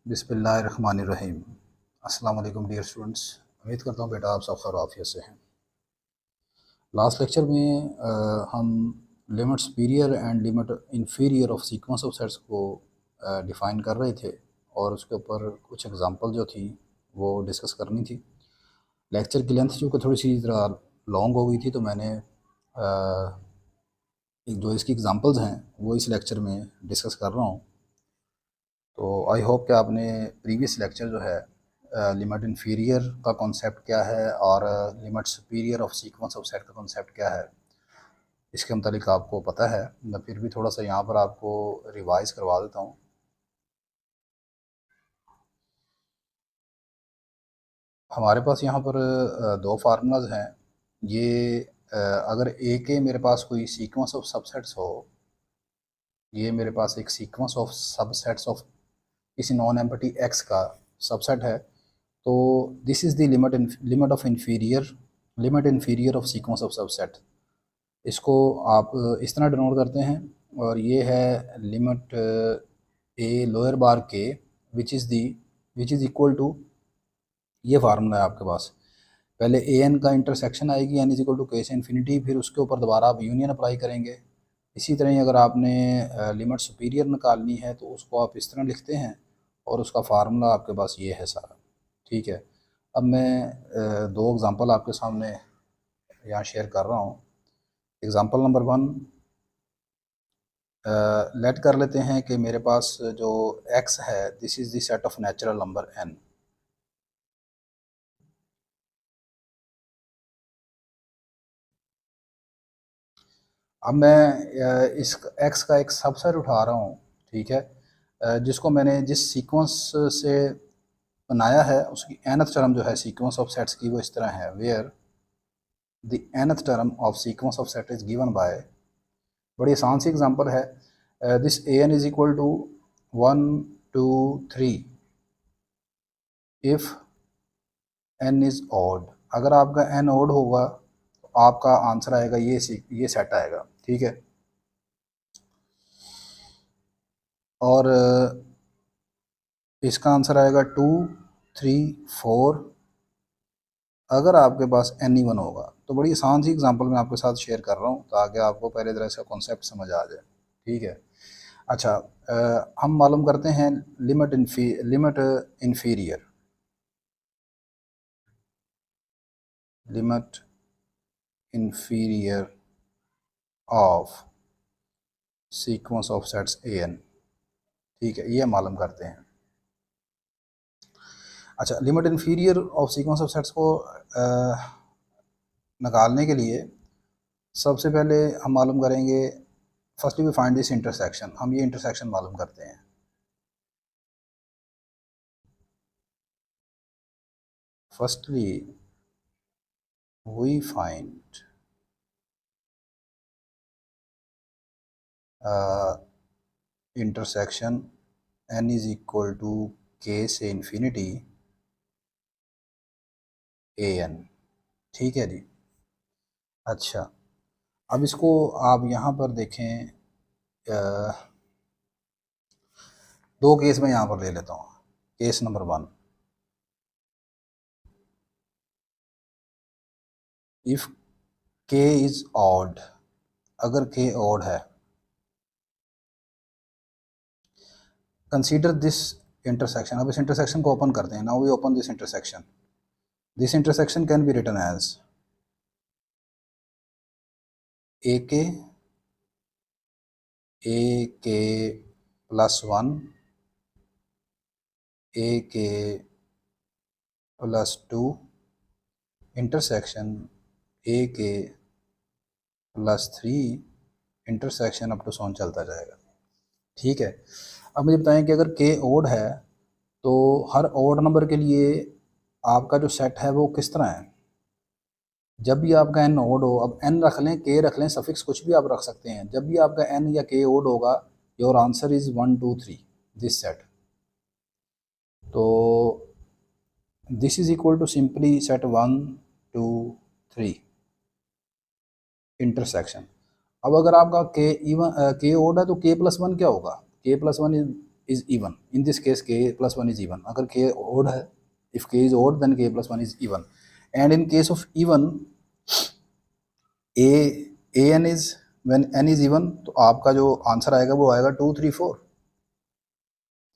बिस्मिल्लाहिर्रहमानिर्रहीम। अस्सलाम वालेकुम डियर स्टूडेंट्स। उम्मीद करता हूँ बेटा आप सब खैर आफियत से हैं। लास्ट लेक्चर में हम limit superior and limit inferior of sequence of sets को डिफ़ाइन कर रहे थे और उसके ऊपर कुछ एग्जांपल जो थी वो डिस्कस करनी थी। लेक्चर की लेंथ जो कि थोड़ी सी लॉन्ग हो गई थी, तो मैंने जो इसकी एग्जांपल्स हैं वो इस लेक्चर में डिस्कस कर रहा हूँ। तो आई होप कि आपने प्रीवियस लेक्चर जो है लिमिट इन्फीरियर का कॉन्सेप्ट क्या है और limit superior of sequence of set का कॉन्सेप्ट क्या है, इसके मतलब आपको पता है। मैं फिर भी थोड़ा सा यहाँ पर आपको रिवाइज करवा देता हूँ। हमारे पास यहाँ पर दो फार्मूलाज हैं। ये अगर ए के मेरे पास कोई सीक्वेंस ऑफ सबसेट्स हो, ये मेरे पास एक सीक्वेंस ऑफ सबसेट्स ऑफ किसी नॉन एम्पटी एक्स का सबसेट है, तो this is the limit of inferior of sequence of subset. इसको आप इस तरह डिनोट करते हैं, और ये है लिमिट ए लोअर बार के विच इज़ इक्वल टू, ये फार्मूला है आपके पास। पहले ए एन का इंटरसेक्शन आएगी, N is equal to k से इन्फिनिटी, फिर उसके ऊपर दोबारा आप यूनियन अप्लाई करेंगे। इसी तरह ही अगर आपने लिमिट सुपीरियर निकालनी है तो उसको आप इस तरह लिखते हैं, और उसका फार्मूला आपके पास ये है सारा। ठीक है, अब मैं दो एग्ज़ाम्पल आपके सामने यहाँ शेयर कर रहा हूँ। एग्ज़ाम्पल नंबर 1, लेट कर लेते हैं कि मेरे पास जो x है, this is the set of natural number n। अब मैं इस x का एक सबसेट उठा रहा हूँ, ठीक है, जिसको मैंने जिस सीक्वेंस से बनाया है उसकी nth टर्म जो है सीक्वेंस ऑफ सेट्स की वो इस तरह है, where the nth term of sequence of set is given by, बड़ी आसान सी एग्जांपल है, this a n is equal to 1 2 3 if n is odd. अगर आपका एन ऑड होगा तो आपका आंसर आएगा ये सेट आएगा। ठीक है, और इसका आंसर आएगा 2 3 4 अगर आपके पास एन वन होगा। तो बड़ी आसान सी एग्जांपल मैं आपके साथ शेयर कर रहा हूँ ताकि आपको पहले तरह से कॉन्सेप्ट समझ आ जाए। ठीक है, अच्छा, हम मालूम करते हैं limit inferior, limit inferior of sequence of sets a n. ठीक है, ये मालूम करते हैं। अच्छा, limit inferior of sequence of sets को निकालने के लिए सबसे पहले हम मालूम करेंगे, firstly we find this intersection. हम ये इंटरसेक्शन मालूम करते हैं। Firstly we find intersection n is equal to k से इन्फिनिटी ए एन। ठीक है जी। अच्छा, अब इसको आप यहाँ पर देखें, दो केस में यहाँ पर ले लेता हूँ। Case number 1, if k is odd, अगर k ऑड है, कंसीडर दिस इंटरसेक्शन। अब इस इंटरसेक्शन को ओपन करते हैं। Now we open this intersection. This intersection can be written as a k plus 1 A k plus 2 intersection A k plus 3 intersection up to सोन चलता जाएगा। ठीक है, अब मुझे बताएं कि अगर के ओड है तो हर ओड नंबर के लिए आपका जो सेट है वो किस तरह है। जब भी आपका एन ओड हो, अब एन रख लें, के रख लें, सफिक्स कुछ भी आप रख सकते हैं, जब भी आपका एन या के ओड होगा, your answer is 1 2 3 this set. तो this is equal to simply set 1 2 3 intersection. अब अगर आपका के ओड है तो के प्लस 1 क्या होगा, के plus 1 is even, in this case k plus 1 is even. अगर k odd है, if k is odd then k plus 1 is even, and in case of even an is when n is even, तो आपका जो answer आएगा वो आएगा 2 3 4।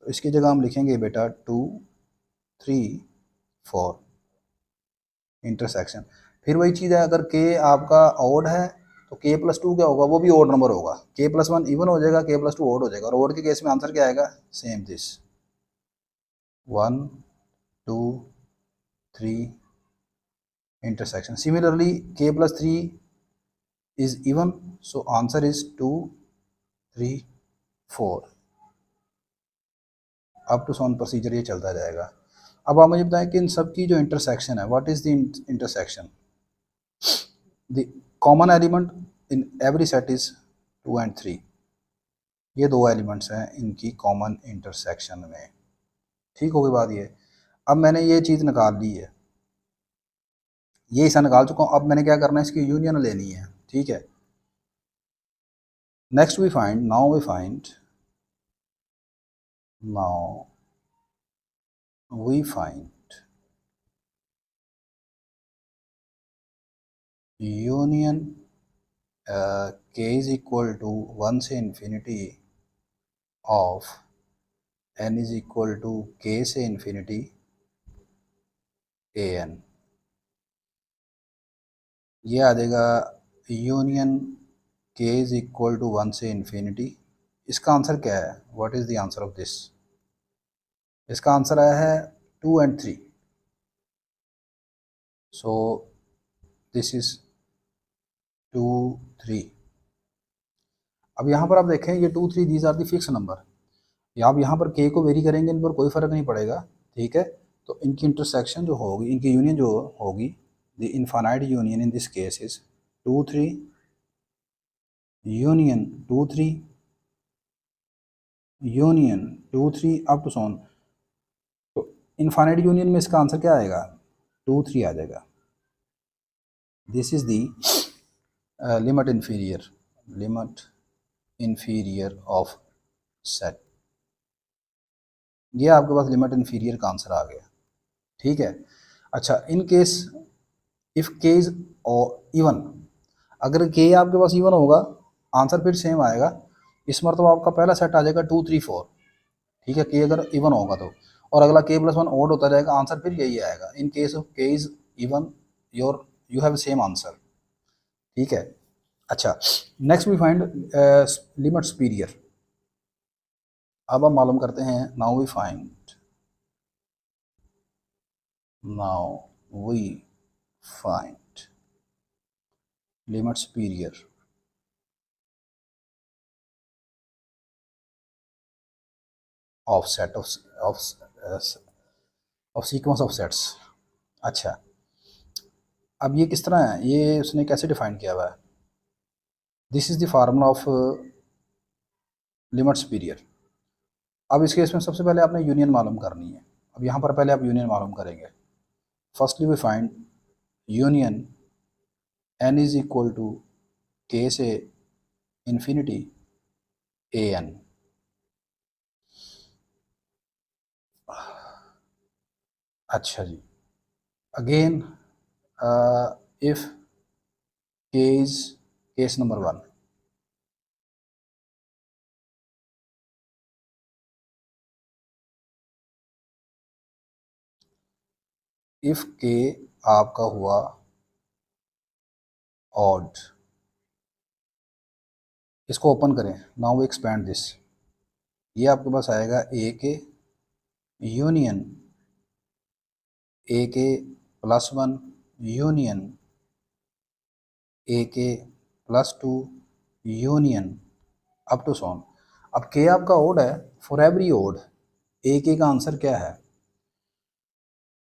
तो इसकी जगह हम लिखेंगे बेटा 2 3 4 इंटरसेक्शन। फिर वही चीज़ है, अगर k आपका ऑड है तो k प्लस 2 क्या होगा, वो भी ऑड नंबर होगा। k प्लस 1 इवन हो जाएगा, k प्लस 2 ऑड हो जाएगा। और ऑड के केस में आंसर क्या आएगा, same this 1 2 3 intersection. Similarly, k plus 3 is even, so answer is 2 3 4। Up to so on procedure ये चलता जाएगा। अब आप मुझे बताएं कि इन सब की जो इंटरसेक्शन है, what is the intersection. The common element in every set is 2 and 3। ये दो एलिमेंट्स हैं इनकी कॉमन इंटरसेक्शन में। ठीक हो गई बात ये। अब मैंने ये चीज़ निकाल ली है, ये हिस्सा निकाल चुका हूँ। अब मैंने क्या करना है, इसकी यूनियन लेनी है। ठीक है, next we find, now we find union k is equal to 1 से infinity of n is equal to k से infinity an। ये आ जाएगा union k is equal to 1 से infinity। इसका आंसर क्या है, what is the answer of this. इसका answer आया है 2 and 3। So this is 2 3। अब यहाँ पर आप देखें, ये 2 3 these are the fix number. या आप यहाँ पर k को वेरी करेंगे, इन पर कोई फ़र्क नहीं पड़ेगा। ठीक है, तो इनकी इंटरसेक्शन जो होगी, इनकी यूनियन जो होगी, the infinite union in this case is 2 3 union 2 3 union 2 3 up to so on. तो इनफाइनाइट यूनियन में इसका आंसर क्या आएगा, 2 3 आ जाएगा। This is the limit inferior of set. ये आपके पास लिमिट इन्फीरियर का आंसर आ गया। ठीक है, अच्छा, in case if k is even, अगर के आपके पास इवन होगा आंसर फिर सेम आएगा। इस मरतबा आपका पहला सेट आ जाएगा 2 3 4। ठीक है, के अगर इवन होगा तो, और अगला k प्लस 1 ऑड होता जाएगा, आंसर फिर यही आएगा। In case of k is even you have same answer. ठीक है, अच्छा, next we find limit superior. अब हम मालूम करते हैं, now we find limit superior of set of sequence of sets. अच्छा, अब ये किस तरह है, ये उसने कैसे डिफाइन किया हुआ है। This is the formula of limit superior. अब इस केस में सबसे पहले आपने यूनियन मालूम करनी है। अब यहाँ पर पहले आप यूनियन मालूम करेंगे। Firstly we find union n is equal to k से इन्फिनिटी an। अच्छा जी, again if k is case number 1, if k आपका हुआ ऑड, इसको ओपन करें, नाउ वी एक्सपैंड दिस। ये आपके पास आएगा ए के union a k plus 1 union a k plus 2 union up to so on. अब के आपका ओड है, फॉर एवरी ओड ए के का आंसर क्या है,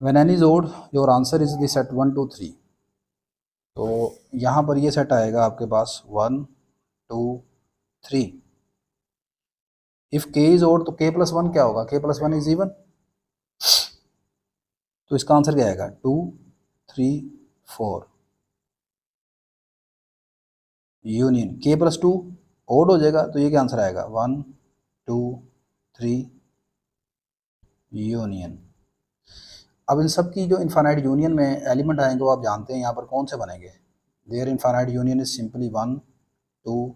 when n is odd your answer is the set 1 2 3। तो यहाँ पर ये सेट आएगा आपके पास 1 2 3। इफ के इज ओड तो k प्लस 1 क्या होगा, k प्लस 1 इज इवन। तो इसका आंसर क्या आएगा, 2 3 4 यूनियन k प्लस 2 ओड हो जाएगा, तो ये क्या आंसर आएगा, 1 2 3 यूनियन। अब इन सब की जो इनफाइनाइट यूनियन में एलिमेंट आएंगे वो आप जानते हैं यहाँ पर कौन से बनेंगे। Their infinite union is simply 1 2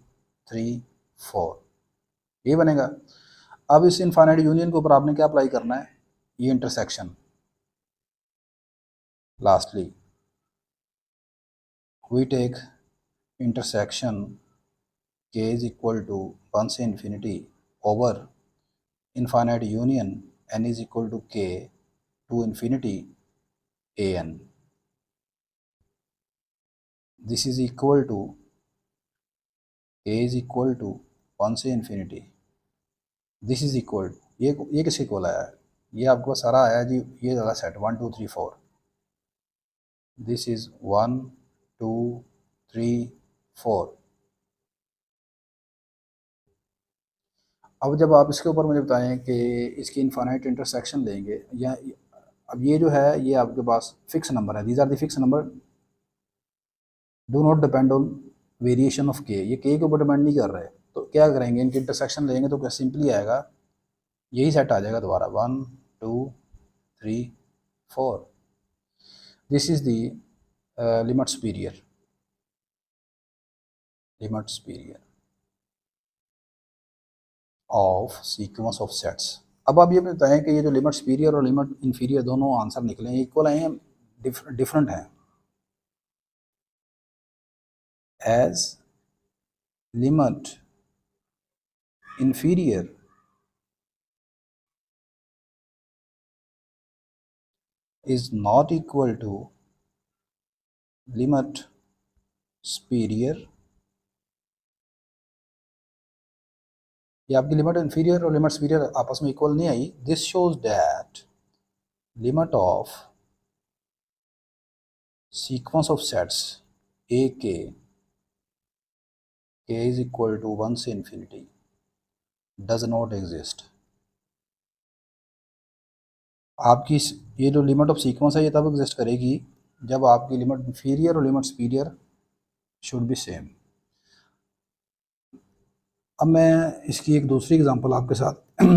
3 4, ये बनेगा। अब इस इनफाइनाइट यूनियन के ऊपर आपने क्या अप्लाई करना है, ये intersection. Lastly we take intersection k is equal to 1 से infinity over infinite union n is equal to k to infinity an। This is equal to k is equal to 1 से infinity, this is equal to ये किसके equal आया है, ये आपको सारा आया जी, ये वाला सेट 1 2 3 4, दिस इज 1 2 3 4। अब जब आप इसके ऊपर मुझे बताएं कि इसकी इनफाइनाइट इंटरसेक्शन लेंगे, या अब ये जो है ये आपके पास फिक्स नंबर है, these are the fix number, do not depend on variation of k, ये के ऊपर डिपेंड नहीं कर रहे। तो क्या करेंगे, इनकी इंटरसेक्शन लेंगे तो क्या सिंपली आएगा, यही सेट आ जाएगा दोबारा 1 2 3 4। This is the limit superior, limit superior of sequence of sets. अब आप ये बताएं कि ये जो लिमिट सुपीरियर और लिमिट इंफीरियर दोनों आंसर निकले हैं इक्वल आए हैं, डिफरेंट हैं। As limit inferior is not equal to limit superior, ये आपकी लिमिट इंफीरियर और लिमिट सुपीरियर आपस में इक्वल नहीं आई। This shows that limit of sequence of sets A k is equal to 1 से इन्फिनिटी डज नॉट एग्जिस्ट। आपकी ये जो लिमिट ऑफ सीक्वेंस है ये तब एग्जिस्ट करेगी जब आपकी लिमिट इंफीरियर और limit superior should be same. अब मैं इसकी एक दूसरी एग्जांपल आपके साथ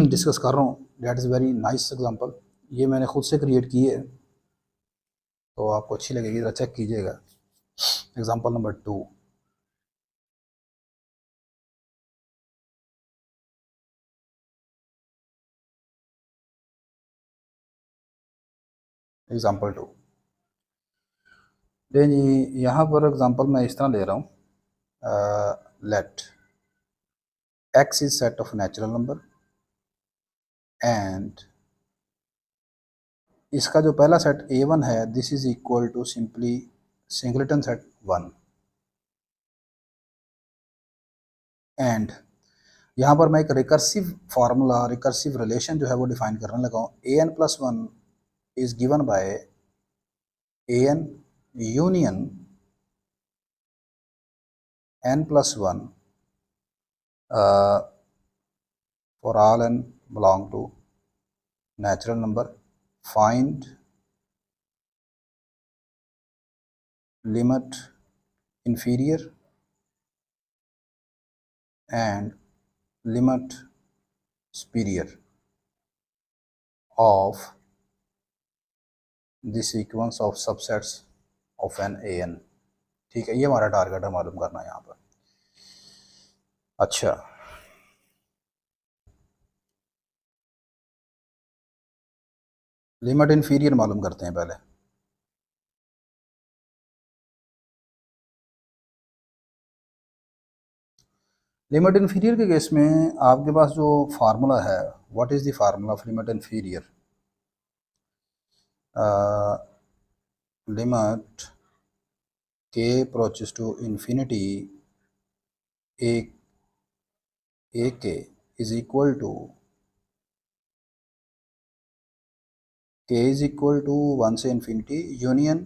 डिस्कस कर रहा हूँ, that is very nice example, ये मैंने खुद से क्रिएट की है तो आपको अच्छी लगेगी, ज़रा चेक कीजिएगा। एग्जांपल नंबर 2, एग्जांपल 2 जी, यहाँ पर एग्जांपल मैं इस तरह ले रहा हूँ, let x is set of natural number and इसका जो पहला सेट a1 है this is equal to simply singleton set 1। And यहाँ पर मैं एक रिकर्सिव फार्मूला, रिकर्सिव रिलेशन जो है वो डिफाइन करने लगा हूँ। an+1 is given by an union n+1 for all n belong to natural number, find limit inferior and limit superior of the sequence of subsets of an an। ठीक है, ये हमारा टारगेट है मालूम करना यहाँ पर। अच्छा, लिमिट इंफीरियर मालूम करते हैं पहले। लिमिट इंफीरियर के केस में आपके पास जो फार्मूला है, what is the formula of limit inferior, limit k approaches to infinity ak is equal to k is equal to 1 से infinity union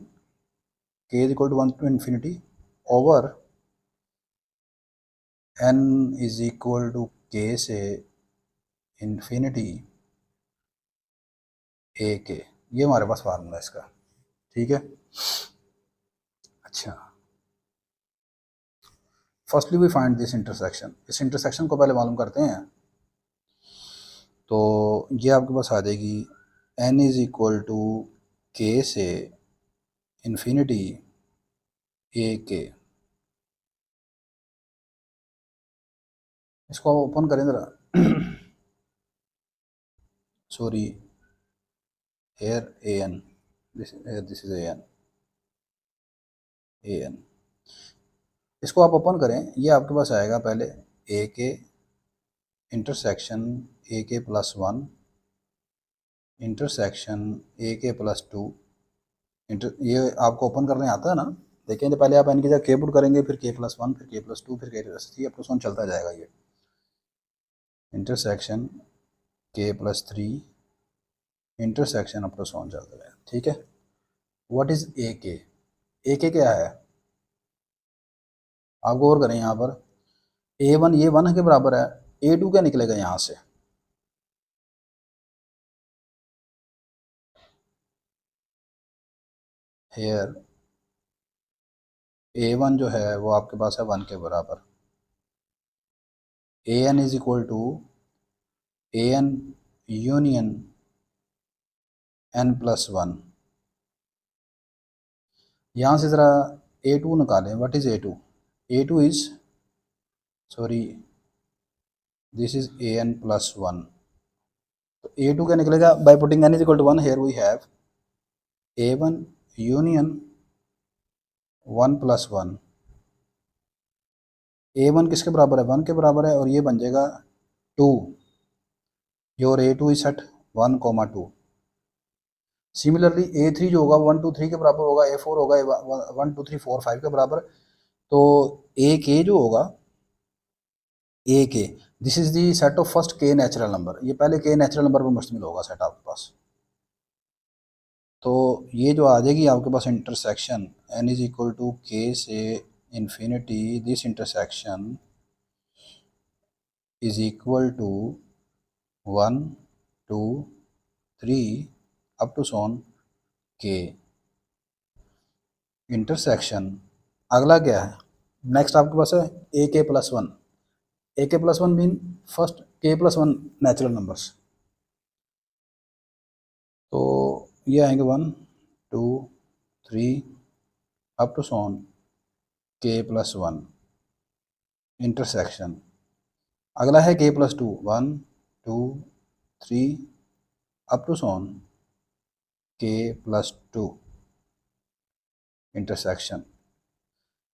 k is equal to 1 to infinity over n is equal to k से infinity ak। ये हमारे पास formula है इसका, ठीक है। अच्छा, firstly we find this intersection, इस इंटरसेक्शन को पहले मालूम करते हैं। तो ये आपके पास आ जाएगी n is equal to k से इन्फिनिटी ए के। इसको आप ओपन करें ज़रा। Sorry, here A n, this is A n. इसको आप ओपन करें, ये आपके पास आएगा पहले ए के intersection A k plus one intersection A k plus to ये आपको ओपन करने आता है ना। देखें, तो पहले आप एन की जगह के पुट करेंगे, फिर के प्लस वन, फिर के प्लस टू, फिर k plus three, up to one चलता जाएगा। ये intersection k plus three intersection up to one चलता जाएगा। ठीक है। व्हाट इज ए के? ए के क्या है आप गौर करें यहाँ पर। ए वन, ये वन के बराबर है, ए टू क्या निकलेगा यहाँ से? हेयर ए वन जो है वो आपके पास है वन के बराबर। A n is equal to A n union n plus one. यहाँ से ज़रा ए टू निकालें। What is A two? A two is, sorry, this is A n plus one. तो ए टू क्या निकलेगा? By putting n is equal to one, here we have A one union one plus one. A one किसके बराबर है? One के बराबर है, और ये बन जाएगा two. Your A two is set one comma two. Similarly A three जो होगा वन टू थ्री के बराबर होगा, ए फोर होगा one two three four five के बराबर। तो ए के जो होगा, A k, this is the set of first k natural number. ये पहले के नेचुरल नंबर पर मुश्तमिल होगा सेट आपके पास। तो ये जो आ जाएगी आपके पास intersection n is equal to k से infinity, this intersection is equal to one two three up to so on k intersection. अगला क्या है? नेक्स्ट आपके पास है ए k plus one. A k plus one mean first k plus one natural numbers. तो ये आएंगे one two three up to so on k plus one intersection. अगला है k plus two, one two three up to so on k plus two intersection.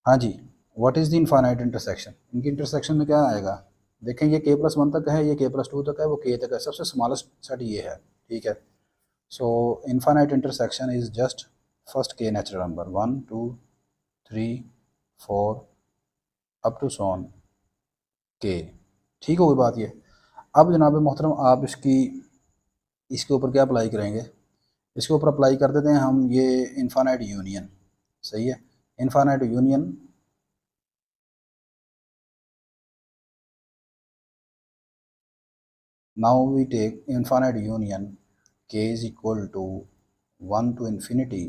हाँ जी, what is the infinite intersection? इनकी intersection में क्या आएगा? देखें, ये के प्लस वन तक है, ये के प्लस टू तक है, वो के तक है, सबसे स्मॉलेस्ट सेट ये है। ठीक है। So infinite intersection is just first k natural number one two three four up to so on k. ठीक होगी बात ये। अब जनाब मोहतरम, आप इसके ऊपर क्या अप्लाई करेंगे? इसके ऊपर अप्लाई कर देते हैं हम ये इनफाइनाइट यूनियन। सही है। Infinite union now we take infinite union k is equal to 1 to infinity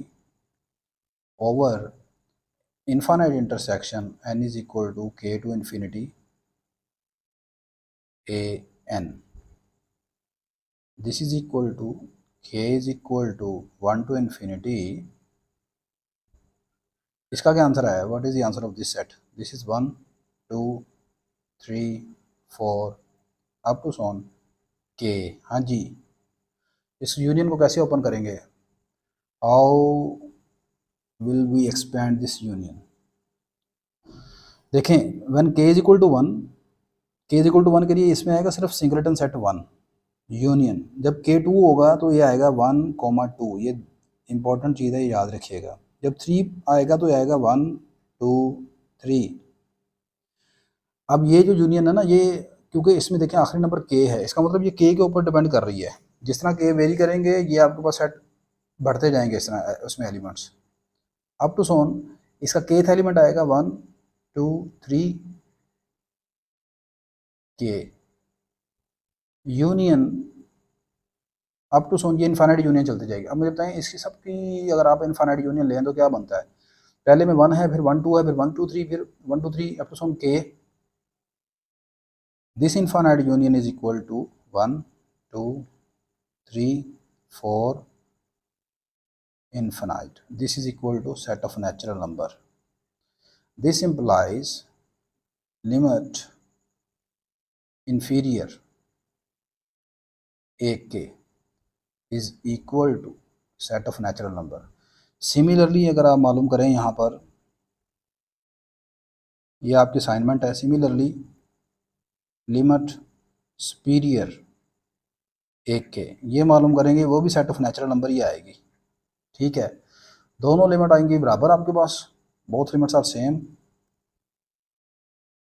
over infinite intersection n is equal to k to infinity a n. This is equal to k is equal to 1 to infinity. इसका क्या answer है? What is the answer of this set? This is one two three four up to so on k. हाँ जी, इस union को कैसे open करेंगे? How will we expand this union? देखें, when k is equal to one, k is equal to one के लिए इसमें आएगा सिर्फ सिंगलेटन सेट वन यूनियन। जब के टू होगा तो ये आएगा वन कोमा टू। ये इंपॉर्टेंट चीज़ है, ये याद रखिएगा। जब थ्री आएगा तो ये आएगा वन टू थ्री। अब ये जो यूनियन है ना, ये क्योंकि इसमें देखें आखिरी नंबर के है, इसका मतलब ये के ऊपर डिपेंड कर रही है। जिस तरह के वेरी करेंगे ये आपके पास सेट बढ़ते जाएंगे इस तरह उसमें एलिमेंट्स अप टू सोन। इसका केथ एलिमेंट आएगा वन टू थ्री के यूनियन अप टू सोन। ये इनफाइनाइट यूनियन चलती जाएगी। अब मुझे बताएं, इसकी सबकी अगर आप इनफाइनाइट यूनियन लें तो क्या बनता है? पहले में वन है, फिर वन टू है, फिर वन टू थ्री, फिर one two three up to so on k. This infinite union is equal to one 2 3 4 infinite. This is equal to set of natural number. This implies limit inferior ak is equal to set of natural number. Similarly अगर आप मालूम करें यहाँ पर, ये आपकी assignment है, similarly limit superior एक के ये मालूम करेंगे, वो भी सेट ऑफ नेचुरल नंबर ही आएगी। ठीक है, दोनों लिमिट आएंगी बराबर आपके पास, both limits are same,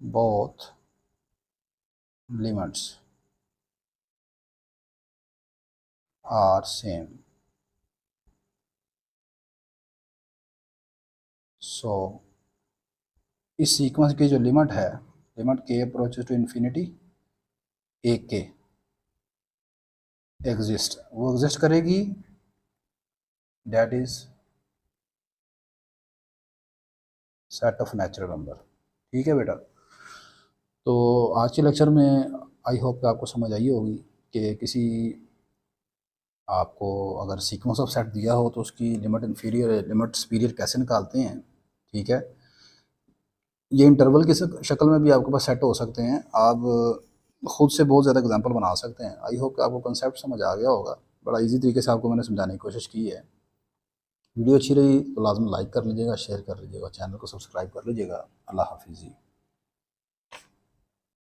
both limits are same. So इस सीक्वेंस की जो लिमिट है, लिमिट के अप्रोचेस टू इन्फिनिटी ए के एग्जिस्ट, वो एग्जिस्ट करेगी, that is set of natural number. ठीक है बेटा, तो आज के लेक्चर में आई होप कि आपको समझ आई होगी कि किसी आपको अगर सीक्वेंस ऑफ सेट दिया हो तो उसकी लिमिट इन्फीरियर लिमिट सुपीरियर कैसे निकालते हैं। ठीक है, ये इंटरवल की शक्ल में भी आपके पास सेट हो सकते हैं, आप खुद से बहुत ज़्यादा एग्जांपल बना सकते हैं। आई होप कि आपको कंसेप्ट समझ आ गया होगा, बड़ा इजी तरीके से आपको मैंने समझाने की कोशिश की है। वीडियो अच्छी रही तो लाजमी लाइक कर लीजिएगा, शेयर कर लीजिएगा, चैनल को सब्सक्राइब कर लीजिएगा। अल्लाह हाफिज़।